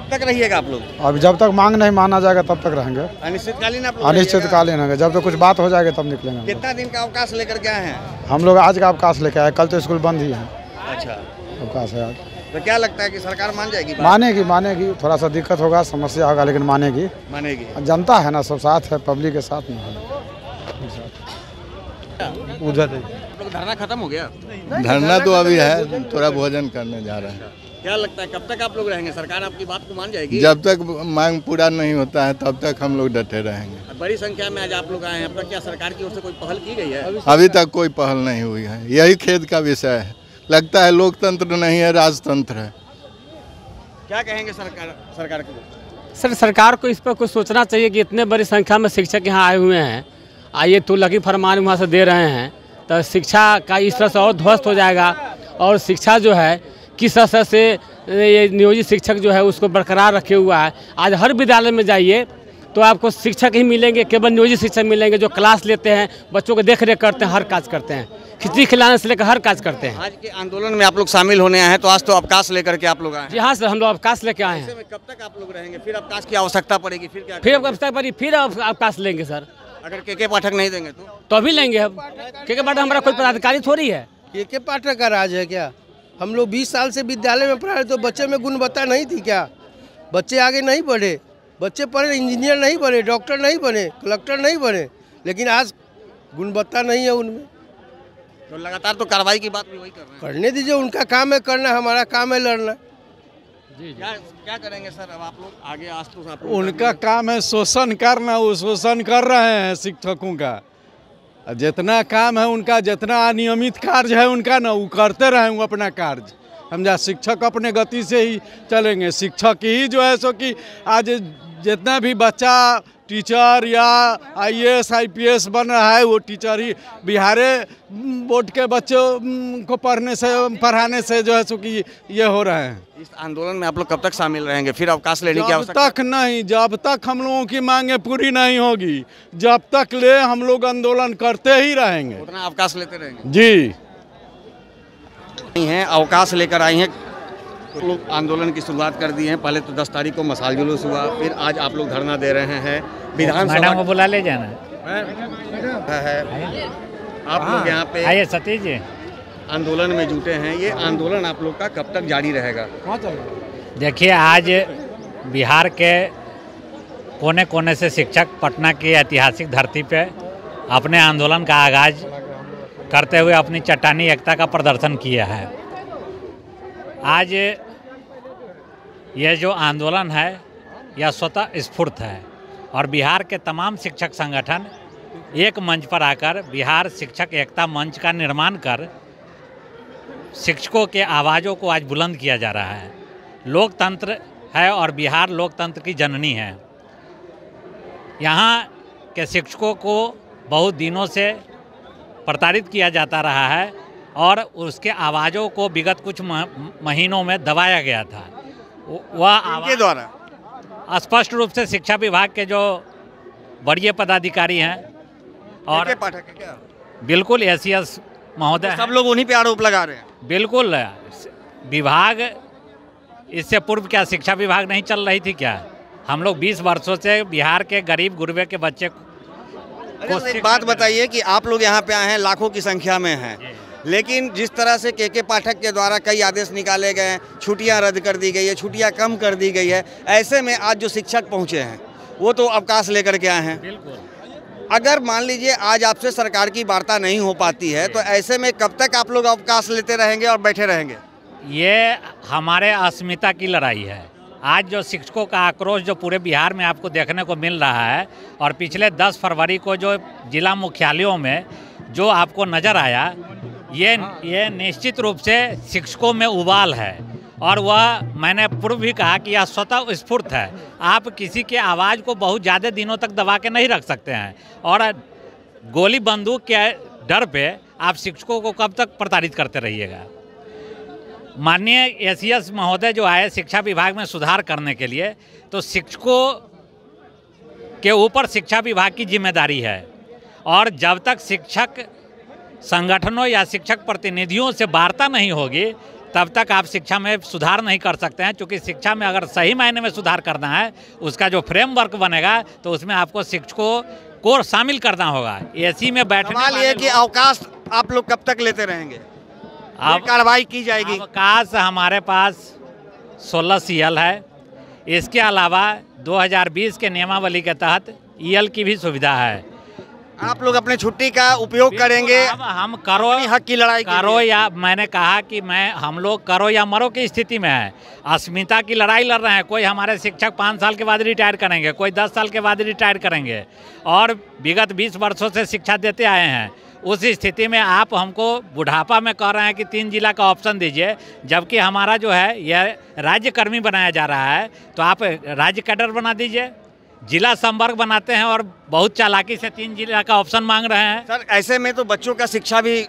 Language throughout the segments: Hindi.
कब तक रहिएगा आप लोग? अब जब तक मांग नहीं माना जाएगा तब तक रहेंगे। अनिश्चितकालीन आप लोग अनिश्चितकालीन रहेंगे, जब तक कुछ बात हो जाएगी तब निकलेंगे। कितना दिन का अवकाश लेकर के आए हैं? हम लोग आज का अवकाश लेके आए, कल तो स्कूल बंद ही है। अच्छा, अवकाश है आज। तो क्या लगता है कि सरकार मान जाएगी? मानेगी, थोड़ा सा दिक्कत होगा, समस्या होगा, लेकिन मानेगी। जनता है ना, सब साथ है, पब्लिक के साथ में है। उधर धरना खत्म हो गया? धरना तो अभी है, थोड़ा भोजन करने जा रहे हैं। क्या लगता है कब तक आप लोग रहेंगे? सरकार आपकी बात को मान जाएगी? जब तक मांग पूरा नहीं होता है तब तक हम लोग डटे रहेंगे। बड़ी संख्या में आज आप लोग आए हैं, अब तक क्या सरकार की ओर से कोई पहल की गई है? अभी तक कोई पहल नहीं हुई है, यही खेद का विषय है। लगता है लोकतंत्र नहीं है, राजतंत्र है। क्या कहेंगे सरकार को? सर, सरकार को इस पर कुछ सोचना चाहिए कि इतने बड़ी संख्या में शिक्षक यहाँ आए हुए हैं, आइए तो लगी फरमान वहाँ से दे रहे हैं, तो शिक्षा का इस तरह से और ध्वस्त हो जाएगा। और शिक्षा जो है किस तरह से ये नियोजित शिक्षक जो है उसको बरकरार रखे हुआ है। आज हर विद्यालय में जाइए तो आपको शिक्षक ही मिलेंगे, केवल नियोजित शिक्षक मिलेंगे जो क्लास लेते हैं, बच्चों को देख रेख करते हैं, हर काज करते हैं, खिचड़ी खिलाने से लेकर हर काज करते हैं। आज के आंदोलन में आप लोग शामिल होने आए हैं, तो आज तो अवकाश लेकर के आप लोग आए हैं। जी हाँ सर, हम लोग अवकाश लेके आए हैं। कब तक आप लोग रहेंगे? फिर अवकाश की आवश्यकता पड़ेगी, फिर क्या? फिर अवकाश लेंगे सर। अगर के पाठक नहीं देंगे तो अभी लेंगे हम। के पाठक हमारा कोई पदाधिकारी थोड़ी है। के पाठक का राज है क्या? हम लोग 20 साल से विद्यालय में पढ़ा रहे, तो बच्चे में गुणवत्ता नहीं थी क्या? बच्चे आगे नहीं बढ़े, बच्चे पढ़े, इंजीनियर नहीं बने, डॉक्टर नहीं बने, कलेक्टर नहीं बने, लेकिन आज गुणवत्ता नहीं है उनमें। तो लगातार तो कार्रवाई की बात भी वही कर रहे हैं। करने दीजिए, उनका काम है करना, हमारा काम है लड़ना। जी क्या करेंगे सर अब आप लोग आगे? आज तो आप उनका काम है शोषण करना, वो शोषण कर रहे हैं शिक्षकों का। जितना काम है उनका, जितना अनियमित कार्य है उनका ना, वो करते रहे वो अपना कार्य। समझा, शिक्षक अपने गति से ही चलेंगे। शिक्षक ही जो है सो कि आज जितना भी बच्चा टीचर या IAS IPS बन रहा है, वो टीचर ही बिहारे बोर्ड के बच्चों को पढ़ाने से जो है सो कि ये हो रहे हैं। इस आंदोलन में आप लोग कब तक शामिल रहेंगे? फिर अवकाश लेने की आवश्यकता? जब तक नहीं, जब तक हम लोगों की मांगे पूरी नहीं होगी, जब तक ले हम लोग आंदोलन करते ही रहेंगे। उतना अवकाश लेते रहेंगे जी। हैं अवकाश लेकर आई हैं, तो लोग आंदोलन की शुरुआत कर दी है। पहले तो 10 तारीख को मसाल जुलूस हुआ, फिर आज आप लोग धरना दे रहे हैं विधानसभा को बुला ले जाना है। आप लोग यहाँ पे आइए सतीश जी, आंदोलन में जुटे हैं। ये आंदोलन आप लोग का कब तक जारी रहेगा? देखिए, आज बिहार के कोने कोने से शिक्षक पटना की ऐतिहासिक धरती पे अपने आंदोलन का आगाज करते हुए अपनी चट्टानी एकता का प्रदर्शन किया है। आज यह जो आंदोलन है यह स्वतः स्फूर्त है और बिहार के तमाम शिक्षक संगठन एक मंच पर आकर बिहार शिक्षक एकता मंच का निर्माण कर शिक्षकों के आवाज़ों को आज बुलंद किया जा रहा है। लोकतंत्र है और बिहार लोकतंत्र की जननी है। यहाँ के शिक्षकों को बहुत दिनों से प्रताड़ित किया जाता रहा है और उसके आवाज़ों को विगत कुछ महीनों में दबाया गया था। वह आवाज़ द्वारा स्पष्ट रूप से शिक्षा विभाग के जो वरीय पदाधिकारी हैं और पाठक है क्या? बिल्कुल ACS महोदय, सब लोग उन्हीं पे आरोप लगा रहे हैं। बिल्कुल। विभाग इससे पूर्व क्या शिक्षा विभाग नहीं चल रही थी क्या? हम लोग 20 वर्षों से बिहार के गरीब गुरबे के बच्चे को एक बात बताइए कि आप लोग यहाँ पे आए हैं, लाखों की संख्या में हैं, लेकिन जिस तरह से के पाठक के द्वारा कई आदेश निकाले गए हैं, छुट्टियां रद्द कर दी गई है, छुट्टियां कम कर दी गई है, ऐसे में आज जो शिक्षक पहुंचे हैं वो तो अवकाश लेकर के आए हैं। बिल्कुल। अगर मान लीजिए आज आपसे सरकार की वार्ता नहीं हो पाती है, तो ऐसे में कब तक आप लोग अवकाश लेते रहेंगे और बैठे रहेंगे? ये हमारे अस्मिता की लड़ाई है। आज जो शिक्षकों का आक्रोश जो पूरे बिहार में आपको देखने को मिल रहा है और पिछले 10 फरवरी को जो जिला मुख्यालयों में जो आपको नज़र आया, ये निश्चित रूप से शिक्षकों में उबाल है और वह मैंने पूर्व भी कहा कि यह स्वतः स्फूर्त है। आप किसी के आवाज़ को बहुत ज़्यादा दिनों तक दबा के नहीं रख सकते हैं और गोली बंदूक के डर पे आप शिक्षकों को कब तक प्रताड़ित करते रहिएगा। माननीय ACS महोदय जो आए शिक्षा विभाग में सुधार करने के लिए, तो शिक्षकों के ऊपर शिक्षा विभाग की जिम्मेदारी है और जब तक शिक्षक संगठनों या शिक्षक प्रतिनिधियों से वार्ता नहीं होगी तब तक आप शिक्षा में सुधार नहीं कर सकते हैं, क्योंकि शिक्षा में अगर सही मायने में सुधार करना है, उसका जो फ्रेमवर्क बनेगा तो उसमें आपको शिक्षकों को शामिल करना होगा। एसी में बैठने सवाल ये कि अवकाश आप लोग कब तक लेते रहेंगे? अब कार्रवाई की जाएगी? अवकाश हमारे पास 16 CL है। इसके अलावा 2020 के नियमावली के तहत EL की भी सुविधा है। आप लोग अपने छुट्टी का उपयोग करेंगे? हम करो हक की लड़ाई करो या मैंने कहा कि हम लोग करो या मरो की स्थिति में है। अस्मिता की लड़ाई लड़ रहे हैं। कोई हमारे शिक्षक 5 साल के बाद रिटायर करेंगे, कोई 10 साल के बाद रिटायर करेंगे, और विगत 20 वर्षों से शिक्षा देते आए हैं। उस स्थिति में आप हमको बुढ़ापा में कह रहे हैं कि 3 जिला का ऑप्शन दीजिए, जबकि हमारा जो है यह राज्य कर्मी बनाया जा रहा है। तो आप राज्य कैडर बना दीजिए, जिला संवर्ग बनाते हैं और बहुत चालाकी से 3 जिला का ऑप्शन मांग रहे हैं। सर, ऐसे में तो बच्चों का शिक्षा भी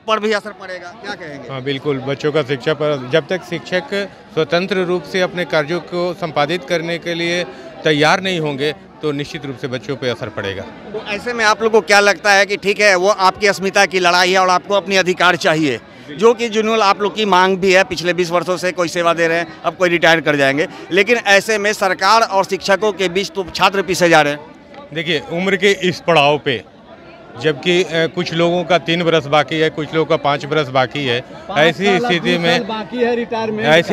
पर भी असर पड़ेगा, क्या कहेंगे? हाँ बिल्कुल, बच्चों का शिक्षा पर जब तक शिक्षक स्वतंत्र रूप से अपने कार्यों को संपादित करने के लिए तैयार नहीं होंगे तो निश्चित रूप से बच्चों पे असर पड़ेगा। तो ऐसे में आप लोगों को क्या लगता है कि ठीक है, वो आपकी अस्मिता की लड़ाई है और आपको अपनी अधिकार चाहिए, जो कि जुनून आप लोग की मांग भी है? पिछले 20 वर्षों से कोई सेवा दे रहे हैं, अब कोई रिटायर कर जाएंगे, लेकिन ऐसे में सरकार और शिक्षकों के बीच तो छात्र पीछे जा रहे हैं। देखिए, उम्र के इस पड़ाव पे जबकि कुछ लोगों का 3 बरस बाकी है, कुछ लोगों का 5 बरस बाकी है, ऐसी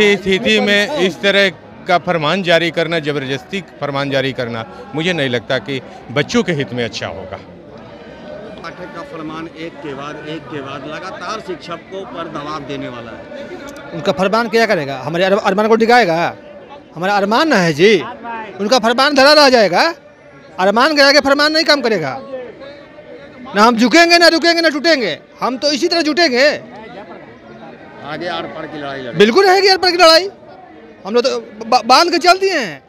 स्थिति में इस तरह का फरमान जारी करना, जबरदस्ती फरमान जारी करना, मुझे नहीं लगता कि बच्चों के हित में अच्छा होगा। पाठक का फरमान एक के बाद लगातार शिक्षकों पर दबाव देने वाला है। उनका फरमान क्या करेगा? हमारे अरमान को डिगाएगा? हमारा अरमान ना है जी, उनका फरमान धरा रह जाएगा। अरमान गया के फरमान नहीं काम करेगा। ना हम झुकेंगे, ना रुकेंगे, ना टूटेंगे, हम तो इसी तरह जुटेंगे। आगे आर पार की लड़ाई बिल्कुल रहेगी, आर पार की लड़ाई। हम लोग तो बांध के चल दिए हैं।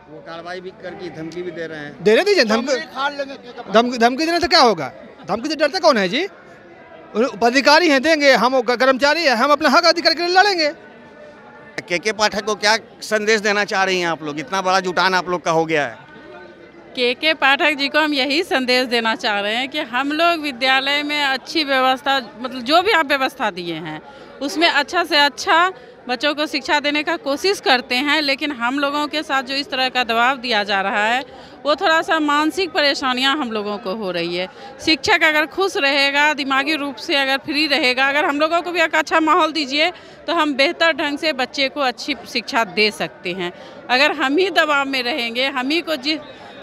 वो कार्रवाई भी करके धमकी भी दे रहे हैं। देने दीजिए, धमकी देने से क्या होगा? धमकी से डरता कौन है जी? पदाधिकारी हैं, देंगे। हम कर्मचारी हैं, हम अपना हक अधिकार के लिए लड़ेंगे। के पाठक को क्या संदेश देना चाह रही हैं आप लोग? इतना बड़ा जुटान आप लोग का हो गया है। के पाठक जी को हम यही संदेश देना चाह रहे हैं कि हम लोग विद्यालय में अच्छी व्यवस्था, मतलब जो भी आप व्यवस्था दिए हैं उसमें अच्छा से अच्छा बच्चों को शिक्षा देने का कोशिश करते हैं, लेकिन हम लोगों के साथ जो इस तरह का दबाव दिया जा रहा है वो थोड़ा सा मानसिक परेशानियां हम लोगों को हो रही है। शिक्षक अगर खुश रहेगा, दिमागी रूप से अगर फ्री रहेगा, अगर हम लोगों को भी एक अच्छा माहौल दीजिए तो हम बेहतर ढंग से बच्चे को अच्छी शिक्षा दे सकते हैं। अगर हम ही दबाव में रहेंगे, हम ही को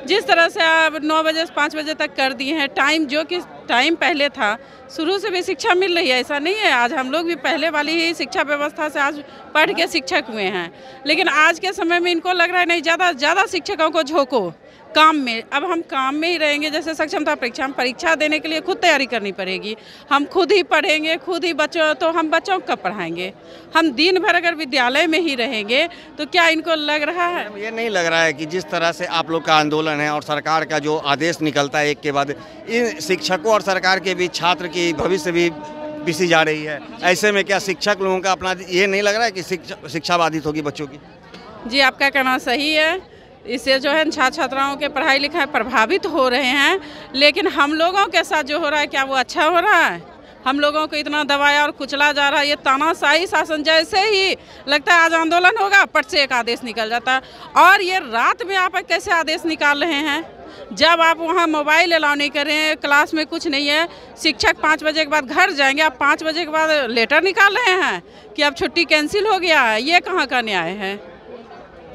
जिस तरह से आप 9 बजे से 5 बजे तक कर दिए हैं टाइम, जो कि टाइम पहले था, शुरू से भी शिक्षा मिल रही है, ऐसा नहीं है। आज हम लोग भी पहले वाली ही शिक्षा व्यवस्था से आज पढ़ के शिक्षक हुए हैं, लेकिन आज के समय में इनको लग रहा है नहीं, ज़्यादा शिक्षकों को झोंको काम में। अब हम काम में ही रहेंगे। जैसे सक्षमता परीक्षा, हम परीक्षा देने के लिए खुद तैयारी करनी पड़ेगी, हम खुद ही पढ़ेंगे, खुद ही बच्चों, तो हम बच्चों को कब पढ़ाएंगे? हम दिन भर अगर विद्यालय में ही रहेंगे तो क्या इनको लग रहा है? ये नहीं लग रहा है कि जिस तरह से आप लोग का आंदोलन है और सरकार का जो आदेश निकलता है एक के बाद, इन शिक्षकों और सरकार के बीच छात्र की भविष्य भी पिसी जा रही है। ऐसे में क्या शिक्षक लोगों का अपना ये नहीं लग रहा है कि शिक्षा बाधित होगी बच्चों की? जी, आपका कहना सही है। इससे जो है छात्र छात्राओं के पढ़ाई लिखाई प्रभावित हो रहे हैं, लेकिन हम लोगों के साथ जो हो रहा है क्या वो अच्छा हो रहा है? हम लोगों को इतना दबाया और कुचला जा रहा है। ये तानाशाही शासन, जैसे ही लगता है आज आंदोलन होगा, पट से एक आदेश निकल जाता है। और ये रात में आप कैसे आदेश निकाल रहे हैं जब आप वहाँ मोबाइल अलाउ नहीं कर रहे हैं, क्लास में कुछ नहीं है, शिक्षक 5 बजे के बाद घर जाएंगे, आप 5 बजे के बाद लेटर निकाल रहे हैं कि अब छुट्टी कैंसिल हो गया है। ये कहाँ का न्याय है?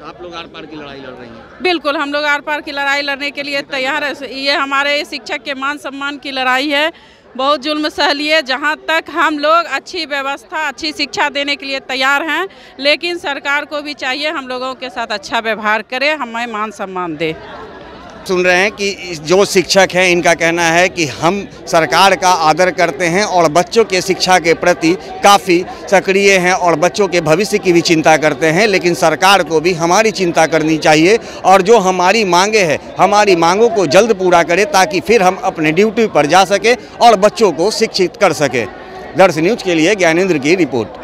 आप लोग आर पार की लड़ाई लड़ रही हैं? बिल्कुल, हम लोग आर पार की लड़ाई लड़ने के लिए तैयार है। ये हमारे शिक्षक के मान सम्मान की लड़ाई है। बहुत जुल्म सह लिए, जहाँ तक हम लोग अच्छी व्यवस्था, अच्छी शिक्षा देने के लिए तैयार हैं, लेकिन सरकार को भी चाहिए हम लोगों के साथ अच्छा व्यवहार करे, हमें मान सम्मान दे। सुन रहे हैं कि जो शिक्षक हैं, इनका कहना है कि हम सरकार का आदर करते हैं और बच्चों के शिक्षा के प्रति काफ़ी सक्रिय हैं और बच्चों के भविष्य की भी चिंता करते हैं, लेकिन सरकार को भी हमारी चिंता करनी चाहिए और जो हमारी मांगे हैं, हमारी मांगों को जल्द पूरा करे ताकि फिर हम अपने ड्यूटी पर जा सके और बच्चों को शिक्षित कर सके। दर्श न्यूज़ के लिए ज्ञानेंद्र की रिपोर्ट।